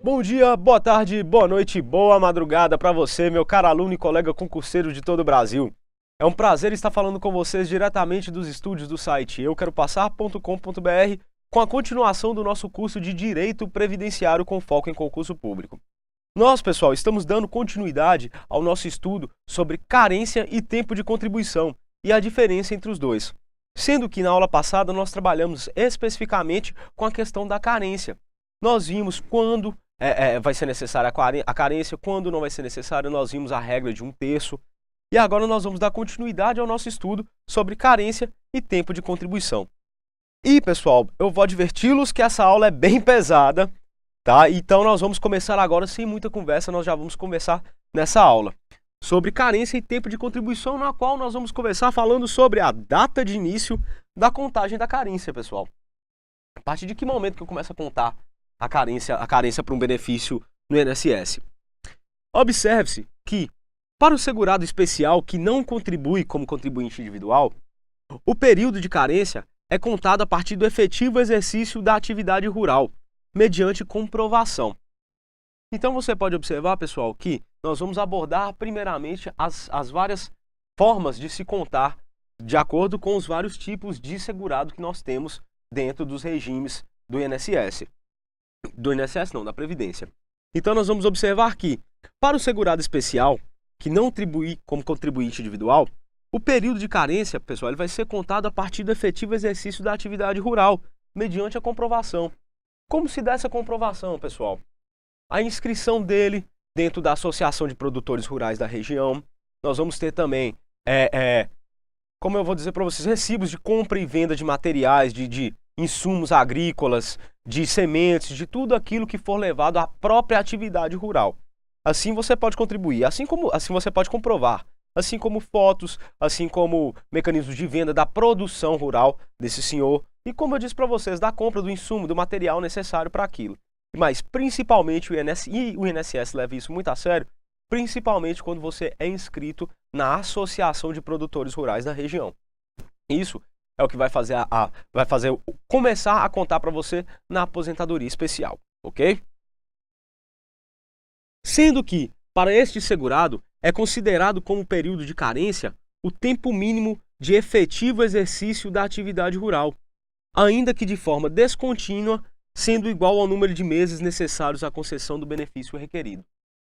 Bom dia, boa tarde, boa noite, boa madrugada para você, meu caro aluno e colega concurseiro de todo o Brasil. É um prazer estar falando com vocês diretamente dos estúdios do site euqueropassar.com.br com a continuação do nosso curso de Direito Previdenciário com foco em concurso público. Nós, pessoal, estamos dando continuidade ao nosso estudo sobre carência e tempo de contribuição e a diferença entre os dois. Sendo que na aula passada nós trabalhamos especificamente com a questão da carência. Nós vimos quando vai ser necessária a carência, quando não vai ser necessário, nós vimos a regra de 1/3. E agora nós vamos dar continuidade ao nosso estudo sobre carência e tempo de contribuição. E, pessoal, eu vou adverti-los que essa aula é bem pesada, tá? Então nós vamos começar agora, sem muita conversa, nós já vamos conversar nessa aula sobre carência e tempo de contribuição, na qual nós vamos conversar falando sobre a data de início da contagem da carência, pessoal. A partir de que momento que eu começo a contar a carência para um benefício no INSS? Observe-se que, para o segurado especial que não contribui como contribuinte individual, o período de carência é contado a partir do efetivo exercício da atividade rural, mediante comprovação. Então você pode observar, pessoal, que nós vamos abordar primeiramente as várias formas de se contar de acordo com os vários tipos de segurado que nós temos dentro dos regimes do INSS. Do INSS não, da Previdência. Então nós vamos observar que, para o segurado especial, que não contribui como contribuinte individual, o período de carência, pessoal, ele vai ser contado a partir do efetivo exercício da atividade rural, mediante a comprovação. Como se dá essa comprovação, pessoal? A inscrição dele dentro da Associação de Produtores Rurais da região. Nós vamos ter também, como eu vou dizer para vocês, recibos de compra e venda de materiais, de insumos agrícolas, de sementes, de tudo aquilo que for levado à própria atividade rural. Assim você pode contribuir, assim você pode comprovar, assim como fotos, assim como mecanismos de venda da produção rural desse senhor e, como eu disse para vocês, da compra do insumo, do material necessário para aquilo. Mas principalmente o INSS leva isso muito a sério, principalmente quando você é inscrito na Associação de Produtores Rurais da região. Isso é o que vai fazer começar a contar para você na aposentadoria especial, ok? Sendo que, para este segurado, é considerado como período de carência o tempo mínimo de efetivo exercício da atividade rural, ainda que de forma descontínua, sendo igual ao número de meses necessários à concessão do benefício requerido.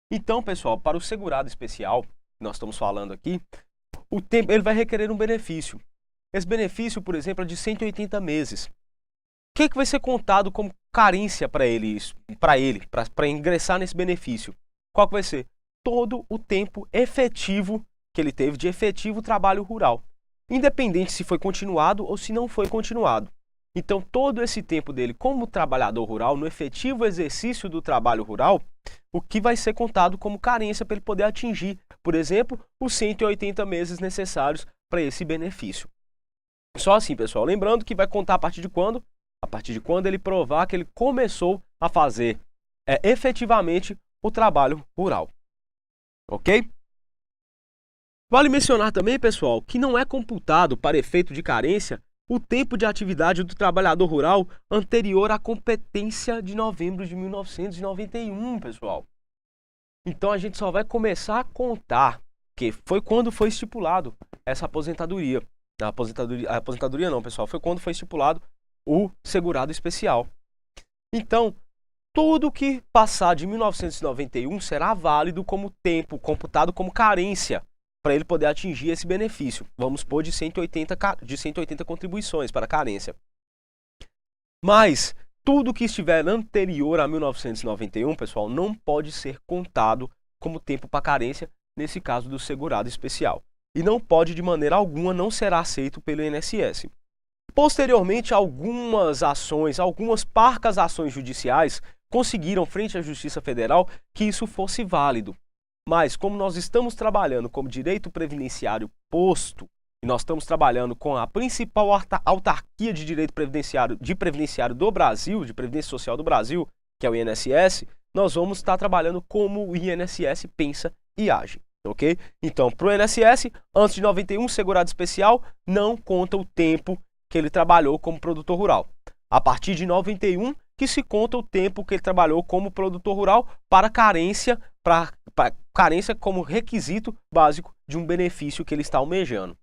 Então, pessoal, para o segurado especial, que nós estamos falando aqui, o tempo ele vai requerer um benefício. Esse benefício, por exemplo, é de 180 meses. O que vai ser contado como carência para ele, para ingressar nesse benefício? Qual que vai ser? Todo o tempo efetivo que ele teve de efetivo trabalho rural, independente se foi continuado ou se não foi continuado. Então, todo esse tempo dele como trabalhador rural, no efetivo exercício do trabalho rural, o que vai ser contado como carência para ele poder atingir, por exemplo, os 180 meses necessários para esse benefício. Só assim, pessoal, lembrando que vai contar a partir de quando? A partir de quando ele provar que ele começou a fazer efetivamente o trabalho rural. Ok? Vale mencionar também, pessoal, que não é computado para efeito de carência o tempo de atividade do trabalhador rural anterior à competência de novembro de 1991, pessoal. Então a gente só vai começar a contar que foi quando foi estipulado essa aposentadoria. A aposentadoria não, pessoal, foi quando foi estipulado o segurado especial. Então, tudo que passar de 1991 será válido como tempo, computado como carência, para ele poder atingir esse benefício. Vamos pôr de 180 contribuições para carência. Mas tudo que estiver anterior a 1991, pessoal, não pode ser contado como tempo para carência, nesse caso do segurado especial. E não pode, de maneira alguma, não será aceito pelo INSS. Posteriormente, algumas parcas ações judiciais conseguiram, frente à Justiça Federal, que isso fosse válido. Mas, como nós estamos trabalhando como direito previdenciário posto, e nós estamos trabalhando com a principal autarquia de direito previdenciário do Brasil, de Previdência Social do Brasil, que é o INSS, nós vamos estar trabalhando como o INSS pensa e age. Ok? Então, para o INSS, antes de 91, segurado especial não conta o tempo que ele trabalhou como produtor rural. A partir de 91, que se conta o tempo que ele trabalhou como produtor rural para carência como requisito básico de um benefício que ele está almejando.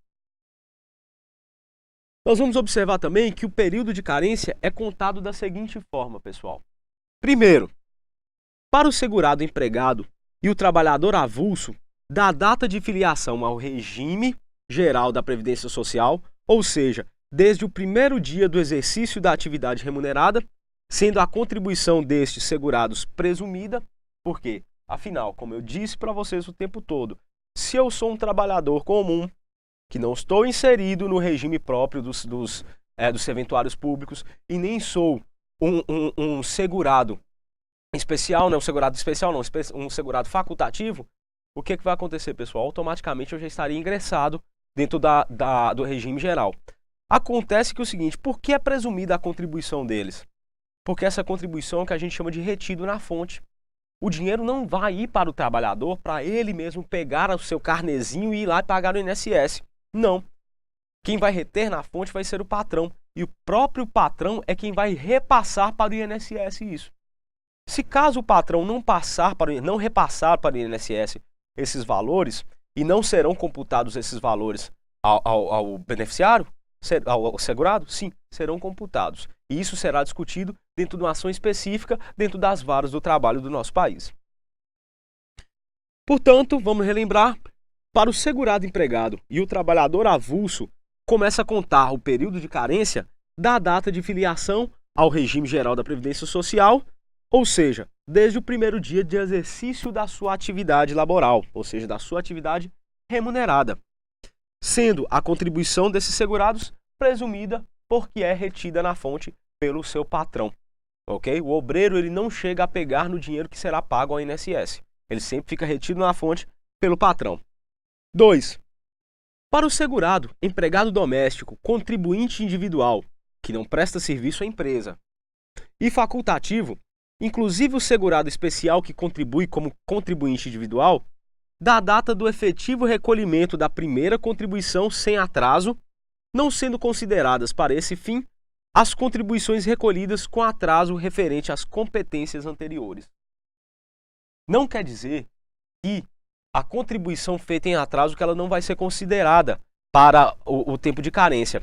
Nós vamos observar também que o período de carência é contado da seguinte forma, pessoal. Primeiro, para o segurado empregado e o trabalhador avulso, da data de filiação ao regime geral da Previdência Social, ou seja, desde o primeiro dia do exercício da atividade remunerada, sendo a contribuição destes segurados presumida, porque, afinal, como eu disse para vocês o tempo todo, se eu sou um trabalhador comum, que não estou inserido no regime próprio dos serventuários públicos e nem sou um segurado especial, não, um segurado facultativo, o que vai acontecer, pessoal? Automaticamente eu já estaria ingressado dentro do regime geral. Acontece que é o seguinte, por que é presumida a contribuição deles? Porque essa contribuição é o que a gente chama de retido na fonte. O dinheiro não vai ir para o trabalhador para ele mesmo pegar o seu carnezinho e ir lá e pagar o INSS. Não. Quem vai reter na fonte vai ser o patrão. E o próprio patrão é quem vai repassar para o INSS isso. Se caso o patrão não repassar para o INSS esses valores, e não serão computados esses valores ao beneficiário, ao segurado, sim, serão computados. E isso será discutido dentro de uma ação específica, dentro das varas do trabalho do nosso país. Portanto, vamos relembrar, para o segurado empregado e o trabalhador avulso, começa a contar o período de carência da data de filiação ao regime geral da Previdência Social, ou seja, desde o primeiro dia de exercício da sua atividade laboral, ou seja, da sua atividade remunerada, sendo a contribuição desses segurados presumida porque é retida na fonte pelo seu patrão. Ok? O obreiro ele não chega a pegar no dinheiro que será pago ao INSS. Ele sempre fica retido na fonte pelo patrão. 2. Para o segurado, empregado doméstico, contribuinte individual, que não presta serviço à empresa, e facultativo, inclusive o segurado especial que contribui como contribuinte individual, da data do efetivo recolhimento da primeira contribuição sem atraso, não sendo consideradas para esse fim as contribuições recolhidas com atraso referente às competências anteriores. Não quer dizer que a contribuição feita em atraso que ela não vai ser considerada para o tempo de carência.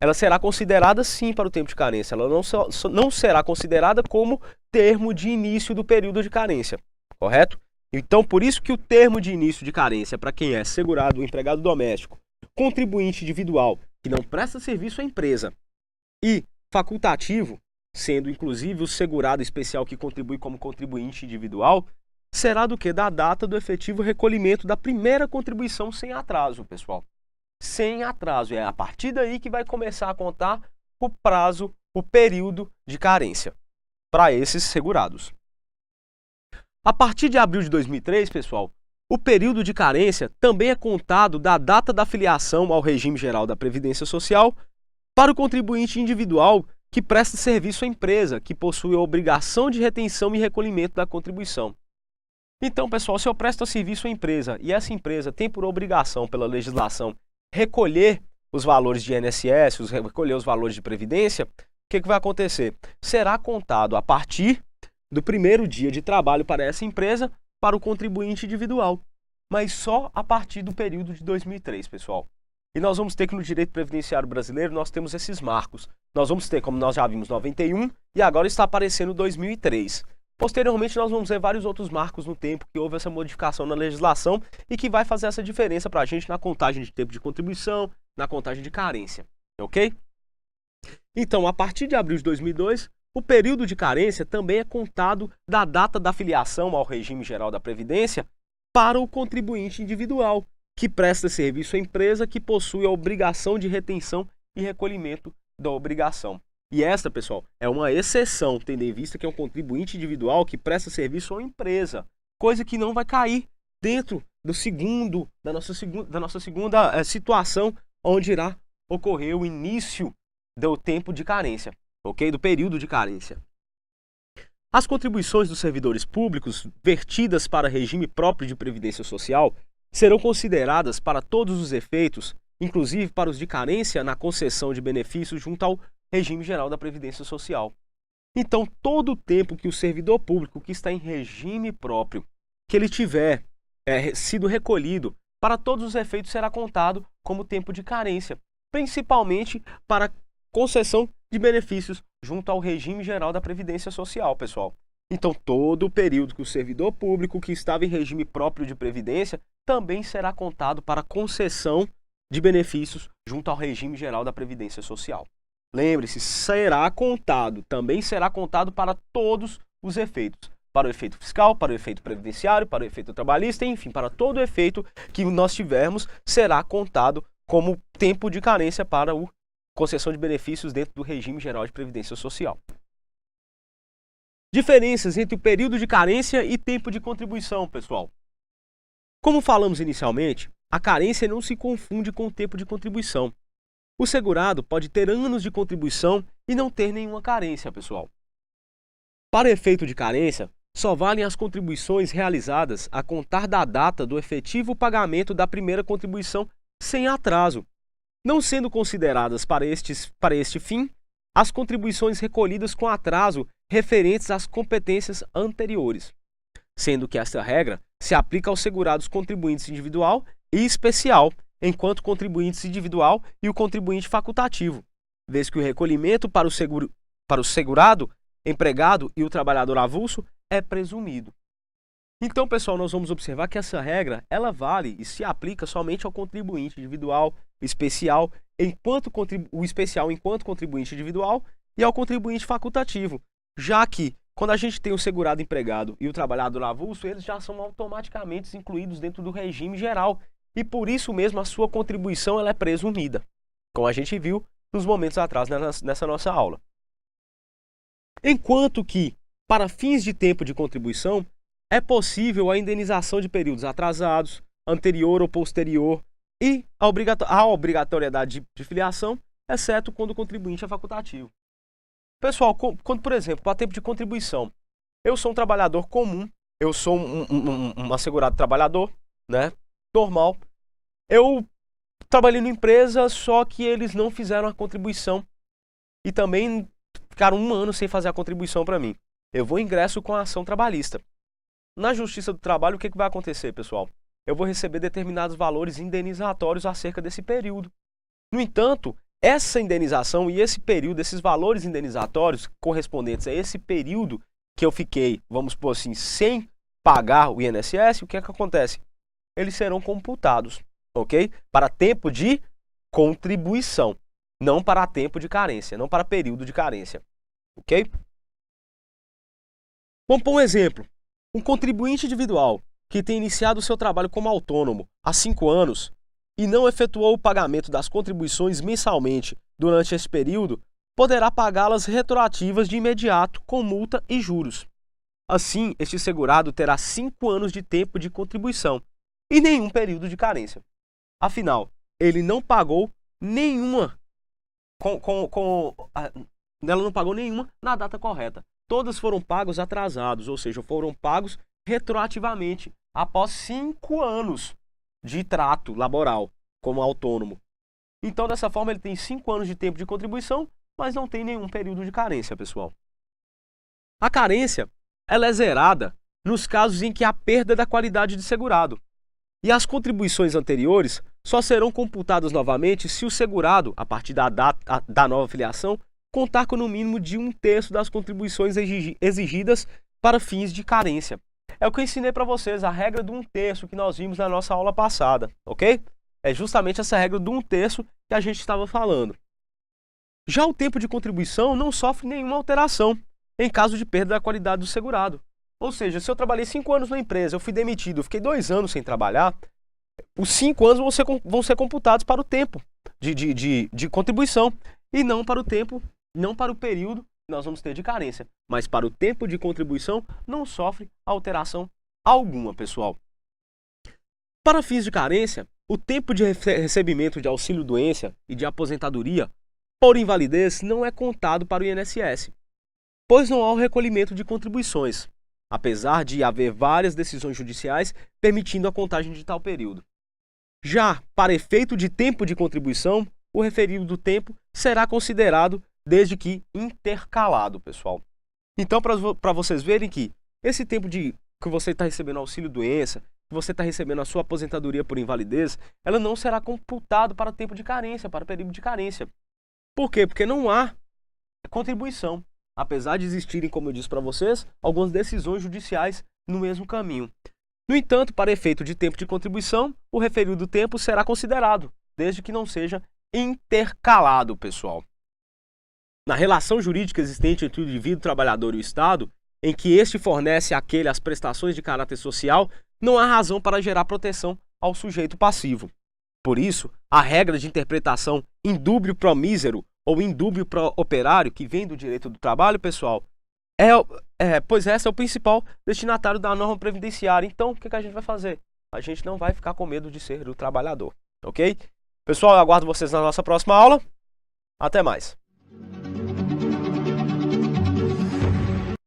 Ela será considerada sim para o tempo de carência, ela não será considerada como termo de início do período de carência, correto? Então, por isso que o termo de início de carência para quem é segurado, empregado doméstico, contribuinte individual, que não presta serviço à empresa, e facultativo, sendo inclusive o segurado especial que contribui como contribuinte individual, será do que? Da data do efetivo recolhimento da primeira contribuição sem atraso, pessoal. Sem atraso. É a partir daí que vai começar a contar o prazo, o período de carência para esses segurados. A partir de abril de 2003, pessoal, o período de carência também é contado da data da filiação ao regime geral da Previdência Social para o contribuinte individual que presta serviço à empresa, que possui a obrigação de retenção e recolhimento da contribuição. Então, pessoal, se eu presto serviço à empresa e essa empresa tem por obrigação, pela legislação, recolher os valores de INSS, recolher os valores de Previdência, o que vai acontecer? Será contado a partir do primeiro dia de trabalho para essa empresa para o contribuinte individual, mas só a partir do período de 2003, pessoal. E nós vamos ter que no direito previdenciário brasileiro nós temos esses marcos. Nós vamos ter, como nós já vimos, 91 e agora está aparecendo 2003. Posteriormente, nós vamos ver vários outros marcos no tempo que houve essa modificação na legislação e que vai fazer essa diferença para a gente na contagem de tempo de contribuição, na contagem de carência, ok? Então, a partir de abril de 2002, o período de carência também é contado da data da filiação ao regime geral da Previdência para o contribuinte individual, que presta serviço à empresa que possui a obrigação de retenção e recolhimento da obrigação. E esta, pessoal, é uma exceção, tendo em vista que é um contribuinte individual que presta serviço a uma empresa, coisa que não vai cair dentro da nossa segunda situação, onde irá ocorrer o início do tempo de carência, ok? Do período de carência. As contribuições dos servidores públicos vertidas para regime próprio de previdência social serão consideradas para todos os efeitos, inclusive para os de carência na concessão de benefícios junto ao regime geral da Previdência Social. Então, todo o tempo que o servidor público que está em regime próprio, que ele tiver sido recolhido, para todos os efeitos será contado como tempo de carência, principalmente para concessão de benefícios junto ao regime geral da Previdência Social, pessoal. Então, todo o período que o servidor público que estava em regime próprio de previdência também será contado para concessão de benefícios junto ao regime geral da Previdência Social. Lembre-se, também será contado para todos os efeitos. Para o efeito fiscal, para o efeito previdenciário, para o efeito trabalhista, enfim, para todo o efeito que nós tivermos, será contado como tempo de carência para a concessão de benefícios dentro do regime geral de previdência social. Diferenças entre o período de carência e tempo de contribuição, pessoal. Como falamos inicialmente, a carência não se confunde com o tempo de contribuição. O segurado pode ter anos de contribuição e não ter nenhuma carência, pessoal. Para efeito de carência, só valem as contribuições realizadas a contar da data do efetivo pagamento da primeira contribuição sem atraso, não sendo consideradas para este fim as contribuições recolhidas com atraso referentes às competências anteriores, sendo que esta regra se aplica aos segurados contribuintes individual e especial, enquanto contribuintes individual e o contribuinte facultativo, vez que o recolhimento para o segurado, empregado e o trabalhador avulso é presumido. Então, pessoal, nós vamos observar que essa regra ela vale e se aplica somente ao contribuinte individual, especial, o especial enquanto contribuinte individual e ao contribuinte facultativo, já que quando a gente tem o segurado empregado e o trabalhador avulso, eles já são automaticamente incluídos dentro do regime geral e por isso mesmo a sua contribuição ela é presumida, como a gente viu nos momentos atrás nessa nossa aula. Enquanto que, para fins de tempo de contribuição, é possível a indenização de períodos atrasados, anterior ou posterior e a obrigatoriedade de filiação, exceto quando o contribuinte é facultativo. Pessoal, quando, por exemplo, para tempo de contribuição, eu sou um trabalhador comum, eu sou um assegurado trabalhador, né, normal, eu trabalhei numa empresa, só que eles não fizeram a contribuição e também ficaram 1 ano sem fazer a contribuição para mim. Eu vou ingresso com a ação trabalhista. Na Justiça do Trabalho, o que vai acontecer, pessoal? Eu vou receber determinados valores indenizatórios acerca desse período. No entanto, essa indenização e esse período, esses valores indenizatórios correspondentes a esse período que eu fiquei, vamos supor assim, sem pagar o INSS, o que acontece? Eles serão computados, ok? Para tempo de contribuição, não para tempo de carência, não para período de carência, ok? Vamos pôr um exemplo. Um contribuinte individual que tem iniciado o seu trabalho como autônomo há 5 anos e não efetuou o pagamento das contribuições mensalmente durante esse período, poderá pagá-las retroativas de imediato com multa e juros. Assim, este segurado terá 5 anos de tempo de contribuição e nenhum período de carência. Afinal, ele não pagou nenhuma ela não pagou nenhuma na data correta. Todas foram pagos atrasados, ou seja, foram pagos retroativamente após 5 anos de trato laboral como autônomo. Então, dessa forma, ele tem 5 anos de tempo de contribuição, mas não tem nenhum período de carência, pessoal. A carência ela é zerada nos casos em que há perda da qualidade de segurado. E as contribuições anteriores só serão computadas novamente se o segurado, a partir da data da nova filiação, contar com no mínimo de 1/3 das contribuições exigidas para fins de carência. É o que eu ensinei para vocês, a regra do 1/3 que nós vimos na nossa aula passada, ok? É justamente essa regra do 1/3 que a gente estava falando. Já o tempo de contribuição não sofre nenhuma alteração em caso de perda da qualidade do segurado. Ou seja, se eu trabalhei 5 anos na empresa, eu fui demitido, eu fiquei 2 anos sem trabalhar, os 5 anos vão ser computados para o tempo de contribuição e não para o período que nós vamos ter de carência. Mas para o tempo de contribuição não sofre alteração alguma, pessoal. Para fins de carência, o tempo de recebimento de auxílio-doença e de aposentadoria por invalidez não é contado para o INSS, pois não há o recolhimento de contribuições, apesar de haver várias decisões judiciais permitindo a contagem de tal período. Já para efeito de tempo de contribuição, o referido do tempo será considerado desde que intercalado, pessoal. Então, para vocês verem que esse tempo que você está recebendo auxílio-doença, que você está recebendo a sua aposentadoria por invalidez, ela não será computado para tempo de carência, para período de carência. Por quê? Porque não há contribuição. Apesar de existirem, como eu disse para vocês, algumas decisões judiciais no mesmo caminho. No entanto, para efeito de tempo de contribuição, o referido tempo será considerado, desde que não seja intercalado, pessoal. Na relação jurídica existente entre o indivíduo trabalhador e o Estado, em que este fornece àquele as prestações de caráter social, não há razão para gerar proteção ao sujeito passivo. Por isso, a regra de interpretação indúbio pro mísero ou indúbio pro operário, que vem do direito do trabalho, pessoal, pois essa é o principal destinatário da norma previdenciária. Então, o que a gente vai fazer? A gente não vai ficar com medo de ser o trabalhador, ok? Pessoal, eu aguardo vocês na nossa próxima aula. Até mais!